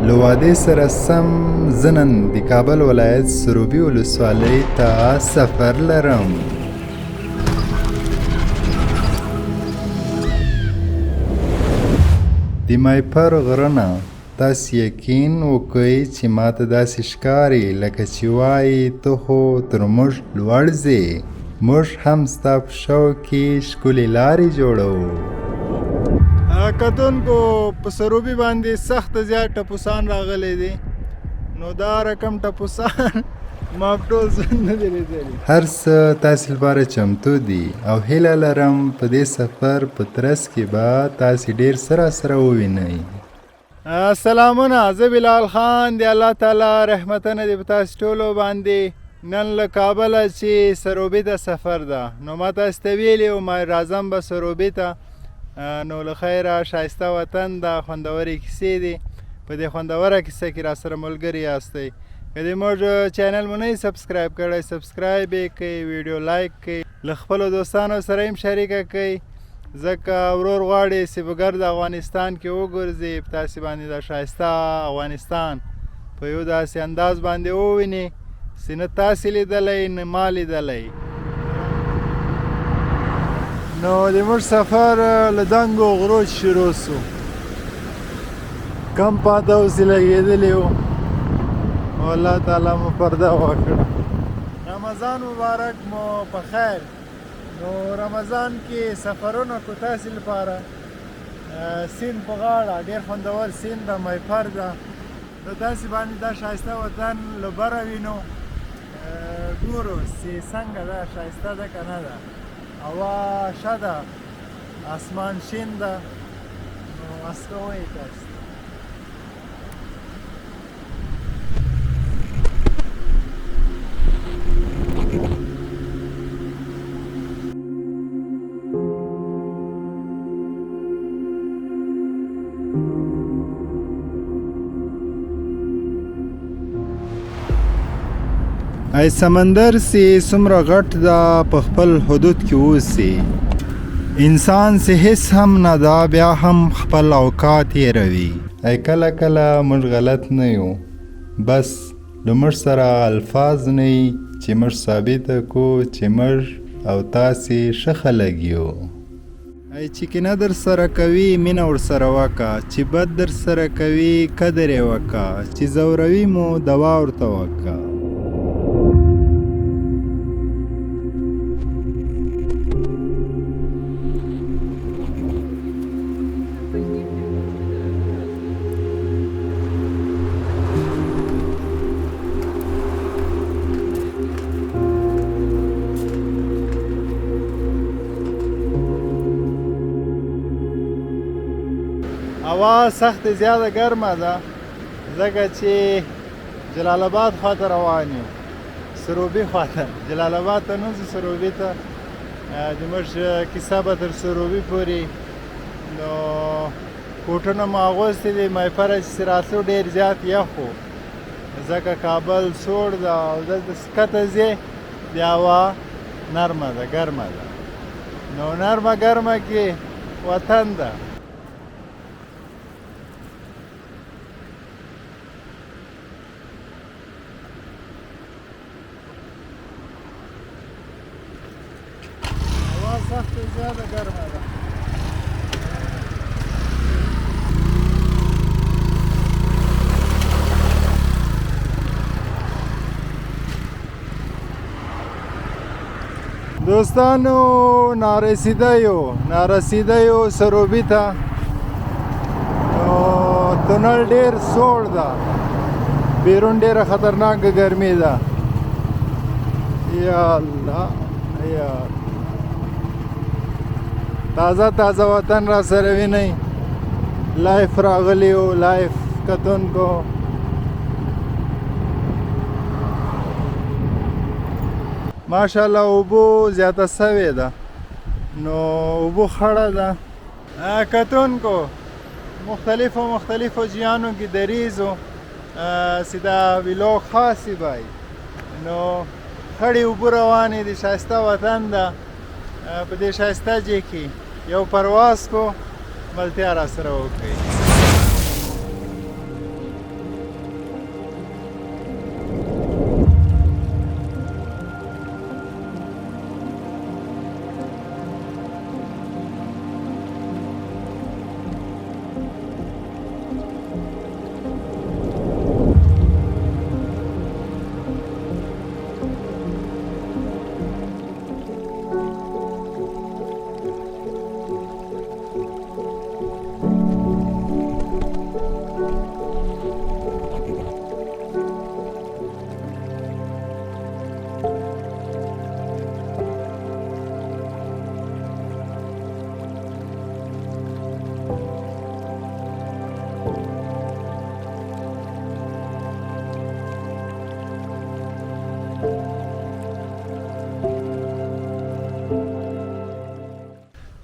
له وعدې سره سم زه نن د کابل ولایت سروبي ولسوالۍ ته سفر لرم. د مایپر غره نه تاسې یقین وکئ چې ماته داسې ښکاري لکه چې وایي ته خو تر موږ لوړ ځې، موږ هم ستا په شوق کې ښکلې لارې جوړوو. کتونکو په سروبي باندې سخت زیات ټپوسان راغلی دي، نو دا رقم ټپوسان ما په ټول ژوند نه دي لیدلي. هر څه تاسې لپاره چمتو دي او هیله لرم په دې سفر په ترڅ کې به تاسې ډېر څه راسره ووینئ. سلامونه، زه بلال خان، د الله تعالی رحمتونه دې په تاسې ټولو باندې. نن له کابله چې سروبي ته سفر ده، نو ما تاسې ته ویلي وو ما راځم به سروبي ته، نو له خیره ښایسته وطن ده، خوندورې کیسې دي. په دې خوندوره کیسه کې راسره ملګري یاستئ. که د موږ چینل مو نه سبسکرایب کړی، سبسکرایب یې کړئ، ویډیو لایک کړئ، له خپلو دوستانو سره هم شریکه کړئ، ځکه ورور غواړي چې په ګرد افغانستان کې وګرځي، په تاسې باندې د ښایسته افغانستان په یو داسې انداز باندې وویني چې نه تاسې لیدلی نه ما لیدلی. نو د موږ سفر له دنګو غرو شروع سو، کم پاته اوسې لګېدلي وو، الله تعالی مو پرده وکړه. رمضان مبارک مو په خیر. نو رمضان کې سفرونه کو تاسې لپاره سیند په غاړه ډېر خوندور سیند ده، مایپر ده، نو تاسې باندې دا ښایسته وطن له بره وینو، ګورو چې څنګه ده، ښایسته ده که نه ده، هوا ښه ده، اسمان شین ده. نو اسکه وایي تاسې ای سمندر سی څومره غټ ده په خپل حدود کې اوسي، انسان سی هیڅ هم نه ده بیا هم خپل اوقات هېروي. ای کله کله موږ غلط نه یو، بس له موږ سره الفاظ نه وي چې موږ ثابته کړو چې موږ او تاسې ښه خلک یو. ای چې کینه در سره کوي مینه ورسره وکړه، چې بد در سره کوي قدر یې وکړه، چې ځوروي مو دوا ورته وکړه. هوا سخت زیاده ګرمه ده، ځکه چې جلال آباد خواته روان یو، سروبي خواته. جلال آباد ته نه ځو، سروبي ته. د موږ کیسه به تر سروبي پورې. نو کوټونه مو اغوستي دي، مایپره چې راتلو ډېر زیات یخ و، ځکه کابل سوړ ده او دلته ښکته ځې بیا هوا نرمه ده، ګرمه ده. نو نرمه ګرمه کې وطن ده. سخت زیاده ګرمه ده. دوستانو نارسیده یو سروبي ته. نو تونل ډېر سوړ ده، بیرون ډېره خطرناکه ګرمي ده. یا الله یا تازه وطن را سره وینئ. لایف راغلی و، لایف کتونکو. ماشاءالله اوبو زیاته سوې ده، نو اوبو خړه ده. کتونکو مختلفو جیانو کې دریزو چې دا ویلوګ خاصی بای. نو خړې اوبو روانې دي، ښایسته وطن ده. په دې ښایسته ځای کې یو پرواز کو، ملتیا را سره وکړئ.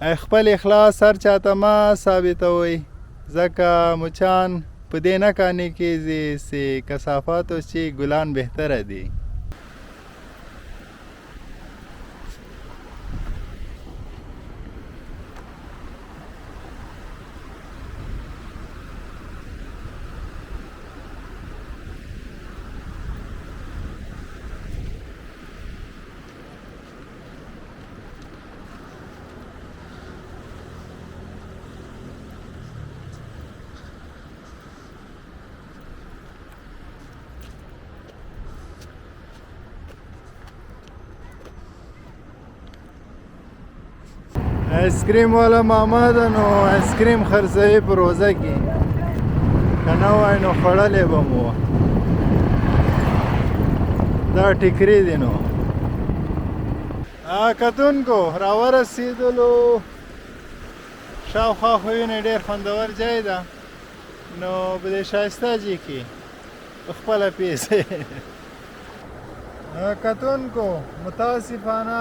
خپل اخلاص هر چاته مه ثابتوئ ځکه مچان په دې نه قانع کیږي چې کثافات اوس چې ګلان بهتره دي. آیسکریم والا ماما ده نو آیسکریم خرڅوي په روزه کې که نه وای نو خوړلی به مو دا ټیکري دي نو کتونکو راورسېدلو شاوخوا خو وینئ ډېر خوندور ځای ده نو په دې ښایسته ځای کې پخپله پیسې کتونکو متاسفانه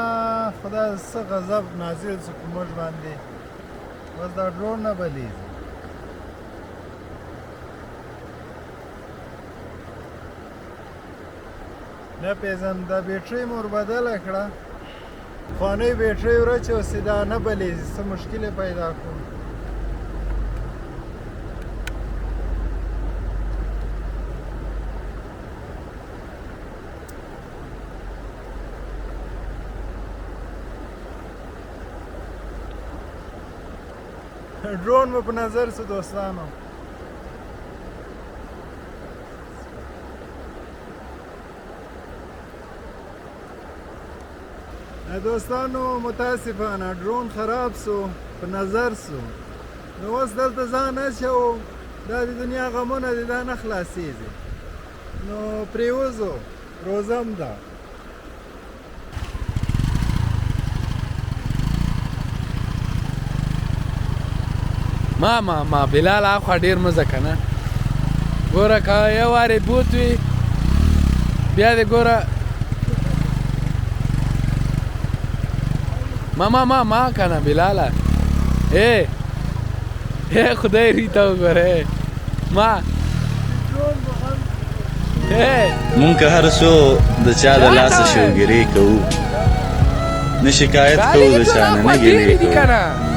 خدای څه غضب نازل شو په موږ باندې اوس دا ډرون نه بلیږي نه پیژم دا بیټرۍ مو وربدله کړه پخوانۍ بیټرۍ ورچوسې دا نه بلیږي څه مشکل یې پیدا کړو ड्रोन में अपना नजर से दोस्तानों متاسفانه ड्रोन خراب سو په نظر سو نو اوس دلته ځان اچو دا د دنیا غمونه دي دا نه خلاصېږي نو پریوزو روزم ده ما بلال اخوا ډیر مزه کنه ګوره که یو وارې بوت وي بیا دې ګوره ما کنه بلاله خدای ریته وګوره ما مونږ که هر څو د چا د لاسه شوګیري کوو نه شکایت کوو د چا نه نه ګیلې کوو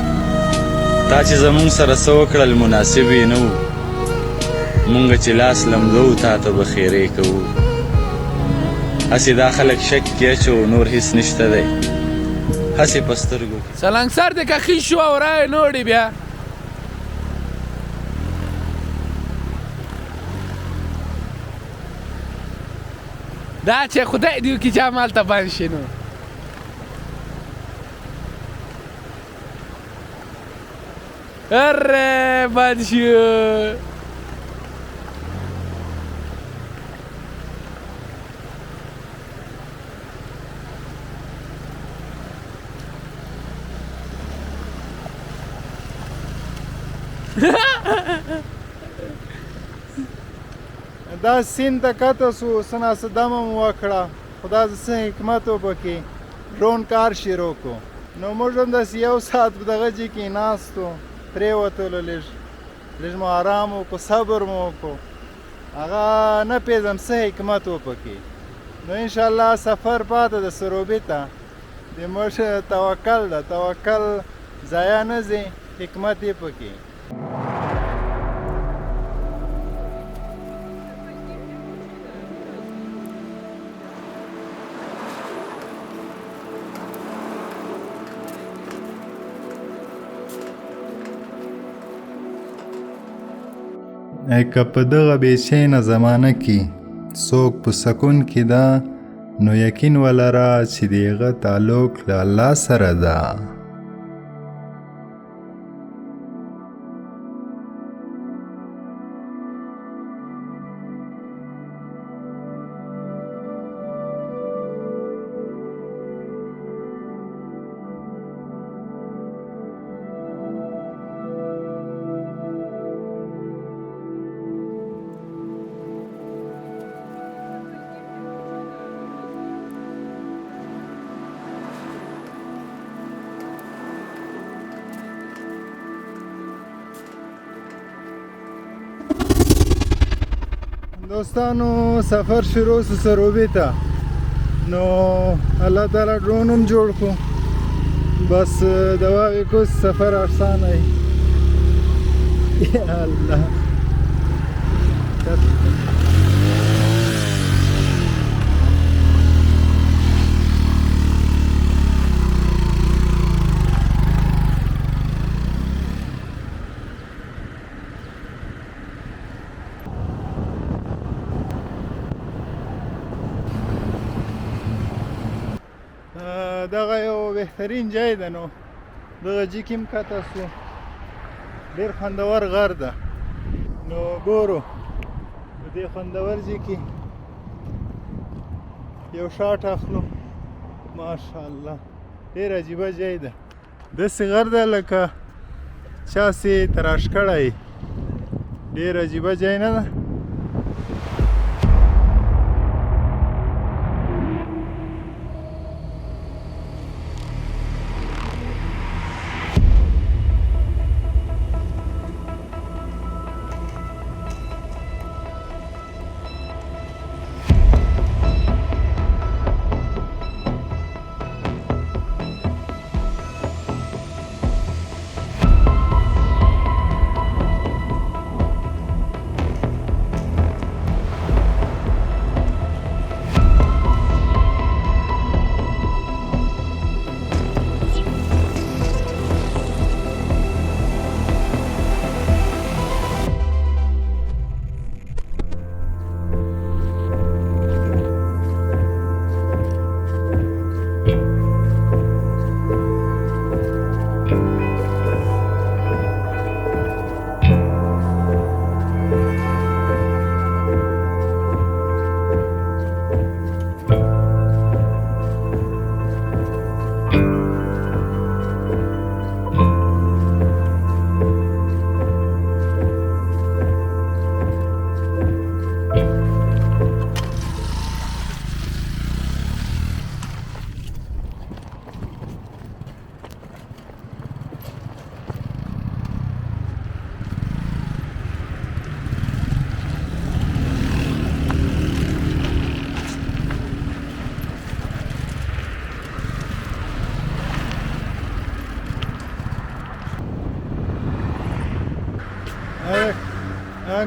تا چې زمونږ سره څه وکړل مناسب یې نه و مونږ چې لاس لمدو تا ته به خیرې کوو هسې دا خلک شک کې اچو نور هېڅ نشته دی هسې په سترګو کې سلنګسر دې که خېش شو او رایې نوړې بیا دا چې خدای دې وکړي چې همالته بند شي نو اره بند شو دا سیند ته کته سو څه ناڅه دمه مو وکړه خدا د څه حکمت وپکې ډرون کار شروع کړو نو موږ هم داسې یو ساعت په دغه ځای کې ناستو پرېوتلو لږ مو ارام وکړو صبر مو وکړو هغه نه پېژم څه حکمت وپکې نو انشاءالله سفر پاته د سروبي ته د موږ توکل ده توکل ضایع نه ځي حکمت یې پکې که په دغه بېچینه زمانه کې څوک په سکون کې ده نو یقین ولره چې د هغه تعلق له الله سره ده دوستانو سفر شروع سو سروبي ته نو الله تعالی ډرون هم جوړ کو بس دوا کو سفر آسان ہے یا الله دغه یو بهترین ځای ده نو دغه ځای کې هم کته سو ډېر خوندور غر ده نو ګورو په دې خوندور ځای کې یو شاټ اخلو ماشاءالله ډېر عجیبه ځای ده داسې غر ده لکه چا سې تراش کړی ډېر عجیبه ځای نه ده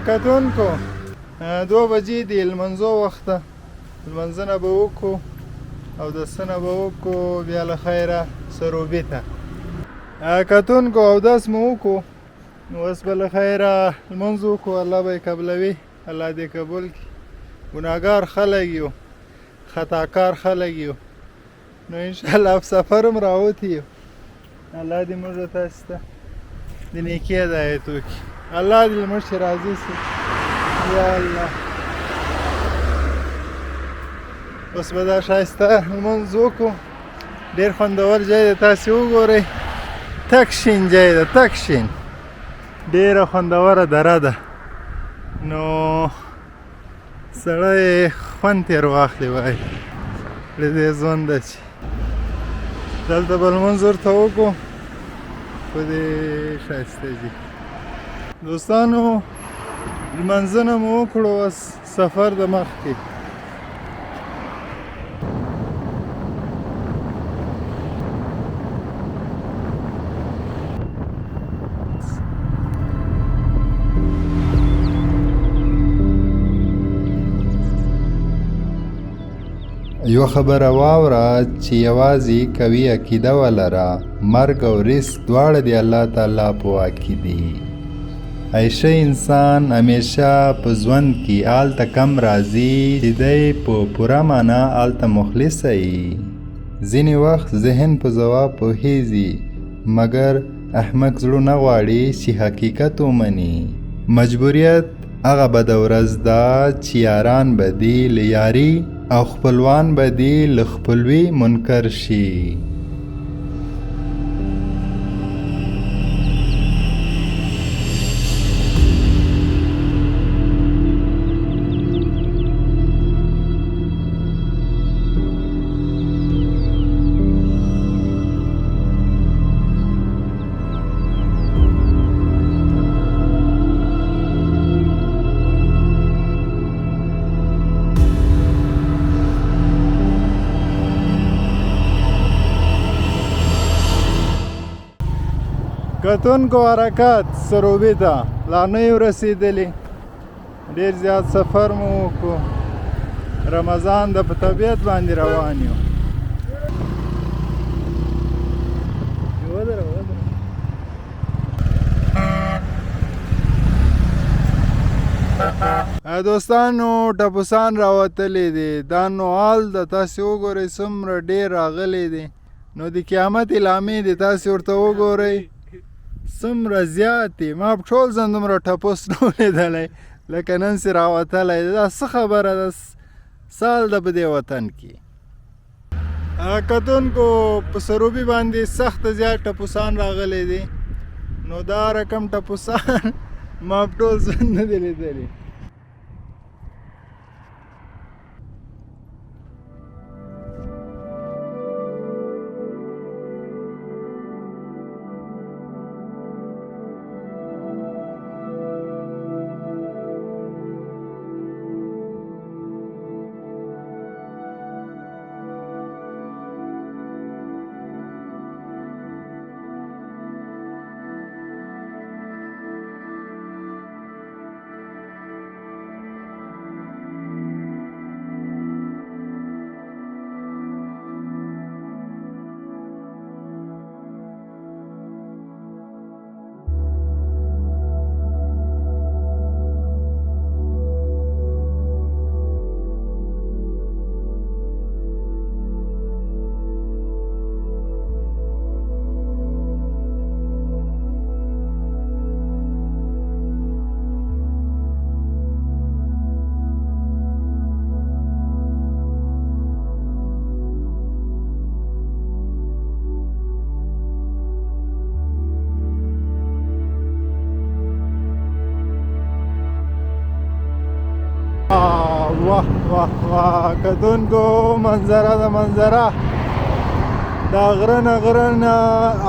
کتونکو 2 بجې دي لمنځو وخته لمنځنه به وکړو اودسونه به وکړو بیا له خیره سروبي ته کتونکو اودس مو وکړو نو اوس به له خیره لمونځ وکړو الله به یې قبلوي الله دې قبول کړي ګناهګار خلک یو خطاکار خلک یو نو انشاءالله په سفر هم راوتي یو الله دې موږ تاسو ته د نیکۍ هدایت وکړي الله دې موږ چې راضي سي یا الله اوس به دا ښایسته لمونځ وکړو ډېر خوندور ځای دی تاسې وګورئ تک شین ځای ده تک شین ډېره خوندوره دره ده نو سړی خوند تېر واخلي وایي له دې ژونده چې دلته به لمونځ ورته وکړو په دې ښایسته ځای دوستانو لمنځونه مو وکړو اوس سفر د مخکې یو خبره واوره چې یوازې قوي عقیده ولره مرګ او رزق دواړه د الله تعالی په واک کې دي عیشه انسان همیشه په ژوند کې هلته کم راځي چې دی په پوره معنا هلته مخلصه وي ځینې وخت ذهن په ځواب پوهیږي مګر احمق زړه نه غواړي چې حقیقت ومني مجبوریت هغه بده ورځ ده چې یاران به دي له یاري او خپلوان به دي له خپلوي منکر شي کتونکو حرکت سروبي ته لا نه یو رسېدلي، ډېر زیات سفر مو وکړو. رمضان د په طبیعت باندې روان یو. دوستانو ټپوسان راوتلی دي، دا نو حال د تاسې وګورئ څومره ډېر راغلی دي. نو د قیامت علامې دي، تاسې ورته وګورئ څومره زیات دي. ما په ټول ځان دومره ټپوس نه و لیدلی لکه نن چې راوتلی دی. دا څه خبره ده سال د په دې وطن کې. کتونکو په سروبي باندې سخت زیات ټپوسان راغلی دي. نو دا رقم ټپوسان ما په ټول ځان نه دی لیدلی. واه واه واه کتونکو منظره د منظره دا غره نه غره نه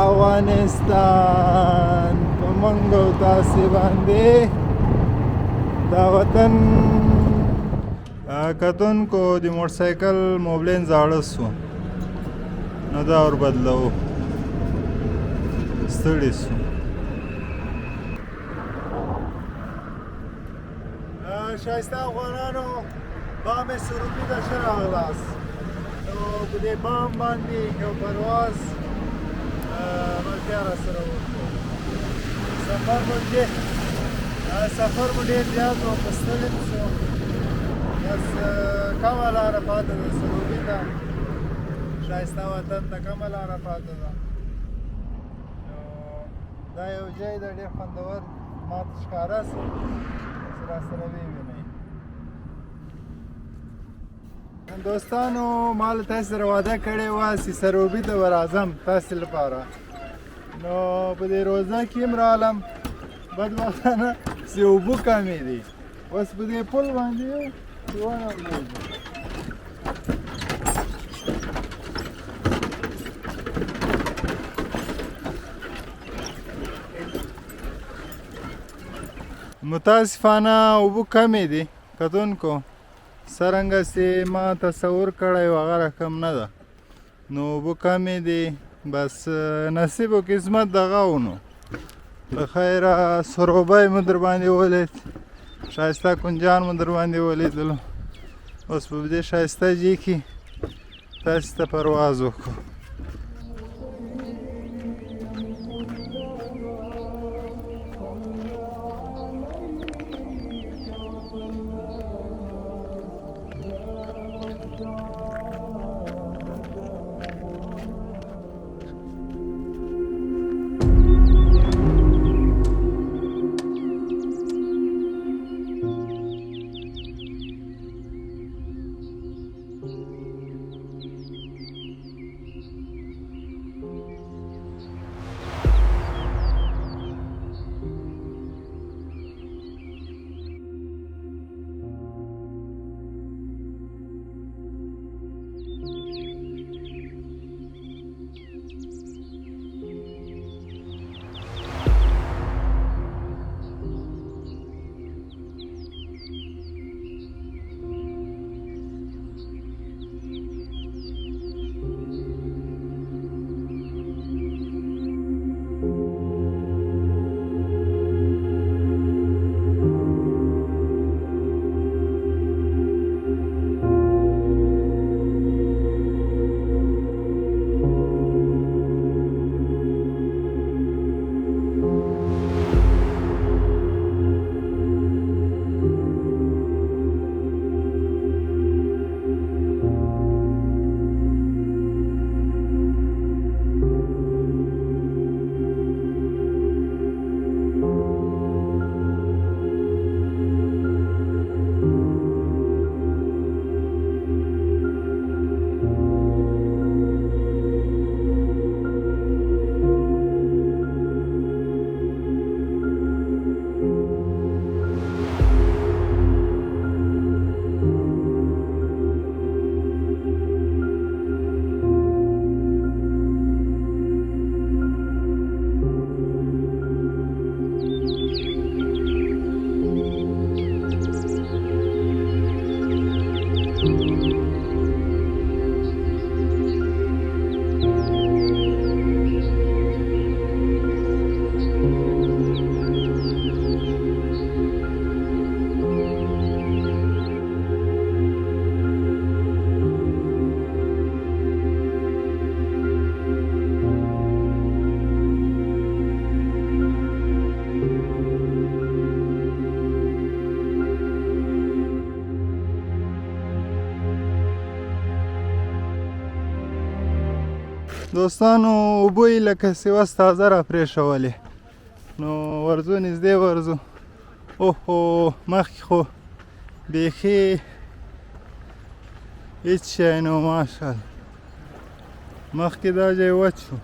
افغانستان په موږ او تاسې باندې دا وطن. کتونکو د موټرسایکل موبلین زاړه سو نو دا ور بدلو ستړي سو. ښایسته افغانانو بام سروبي ته ښه راغلاست. نو په دې بام باندې یو پرواز ملتیا راسره وکړو. سفر مو ډېر زیات و، په ستړي مو شو. بس کمه لاره پاته ده سروبي ته، ښایسته وطن ته کمه لاره پاته ده. نو دا یو ځای ده ډېر خوندور ماته ښکاره سو راسره ووینئ. دوستانو ما له تاسې سره وعده کړې وه چې سروبي ته به راځم تاسې لپاره. نو په دې روزه کې هم رالم، بدبختانه چې اوبه کمې دي. اوس په دې پل باندې یو ونه ولیدم. متاسفانه اوبه کمې دي کتونکو، څرنګه چې ما تصور کړی و هغه رقم نه ده. نو اوبه کمې دي، بس نصیب و قسمت دغه و. نو په خیره سروبی مو در باندې ولید، ښایسته کنجان مو در باندې ولیدلو. اوس په دې ښایسته ځای کې تاسې ته پرواز وکړو. دوستانو اوبه یې لکه سیوس تازه را پرېښولې نو ورځو نږدې ورځو اوهو مخکې خو بیخي هېڅ شی نه و ماشاءالله مخکې دا ځای وچ شو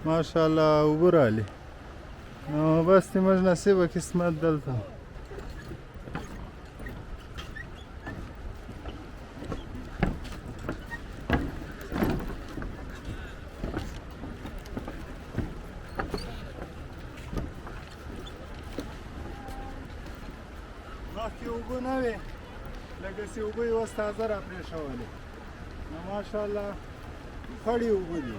ماشاءالله اوبه رالې نو بس دې موږ نصیبه قسمت دلته مخکې اوبه نه وې لکه اوبه یې اوس تازه را پرېښولې نو ماشاءالله خړې اوبه دي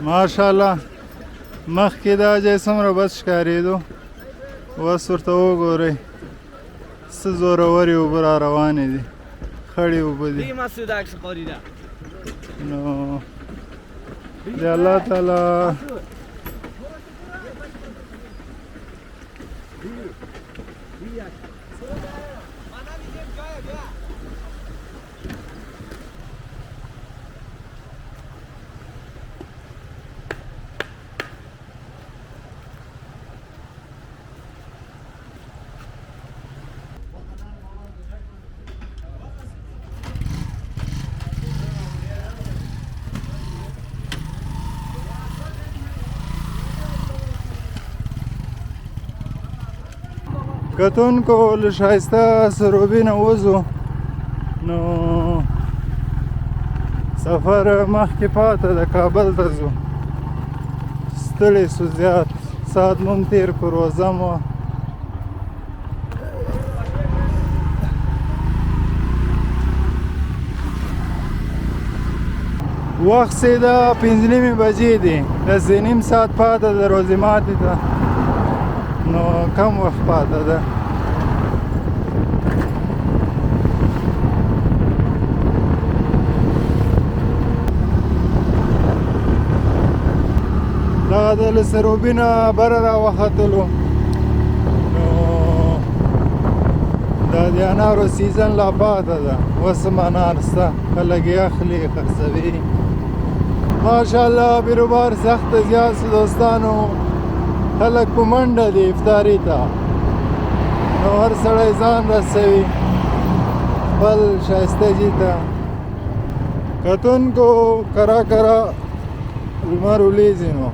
ماشاءالله مخکې دا ځای څومره بد ښکارېدو اوس ورته وګورئ څه زورورې اوبه را روانې دي خړې اوبه دي نو د الله تعالی کتونکو له ښایسته سروبي نه وځو نو سفر مخکې پاته د کابل ته ځو ستړي سو زیات ساعت مو هم تېر کړو روژه مو وخت سیده 5:30 بجې دي داسې نیم ساعت پاته د روژې ماتې ته نو کم وخت پاته ده دغه د له سروبي نه بره راوختلو نو دا د انارو سیزن لا پاته ده اوس هم انار شته خلک یې اخلي خرڅوي ماشاءالله بیروبار سخت زیات شو دوستانو خلک په منډه دي افطاري ته نو هر سړی ځان رسوي خپل ښایسته جي ته کتونکو کرا کرا لمر ولیږي نو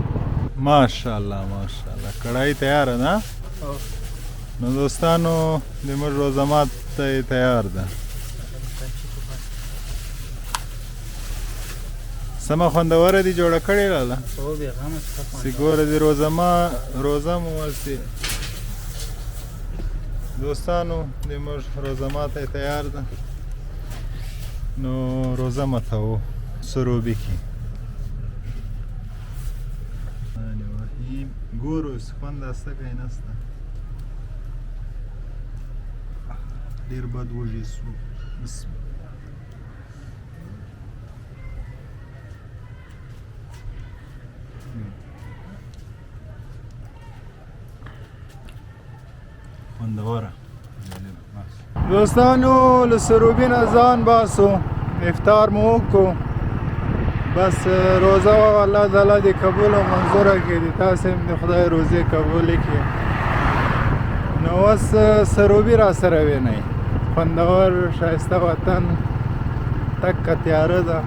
ماشاءالله ماشاءالله کړائی تیاره ده نو دوستانو د موږ روژه مات ته تیار ده سمه خوندوره دي جوړه کړې لاله چې ګوره د روژه مو ورسې دوستانو د موږ روژه ماته تیار ده نو روژه ماتوو سروبي کې ګورو اوس خوند استه که نسته ډېر بد وږي سو بسم خوندوره دوستانو له سروبي نه ځان باسو افطار مو وکړو بس روزه و الله تعالی دې قبول او منظوره کړي تاسو هم د خدای روزې قبول کړي نو اوس سروبي را سره وینئ خوندور ښایسته وطن تکه تیاره ده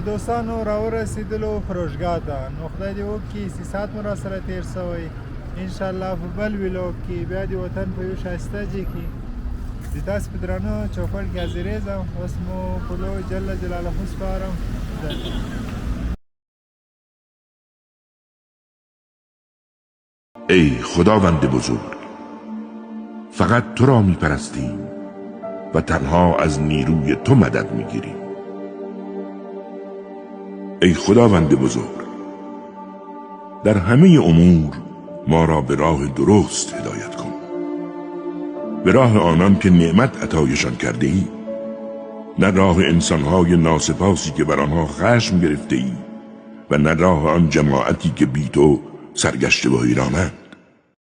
دوستانو راورسېدلو فروشګاه ته نو خدای دې وکړي چې ساعت مو را سره تېر شوی انشاءالله په بل ویلوګ کې بیا د وطن په یو ښایسته ځای کې د تاسو په درانه چوپړ کې حاضرېږم اوس مو په لوی جل جلاله سپارم ای خداوند بزرگ فقط تو را میپرستیم و تنها از نیروی تو مدد میگیریم ای خداوند بزرگ، در همه امور ما را به راه درست هدایت کن، به راه آنان که نعمت عطایشان کرده ای، نه راه انسانهای ناسپاسی که بر آنها خشم گرفته ای و نه راه آن جماعتی که بی تو سرگشته و حیرانند.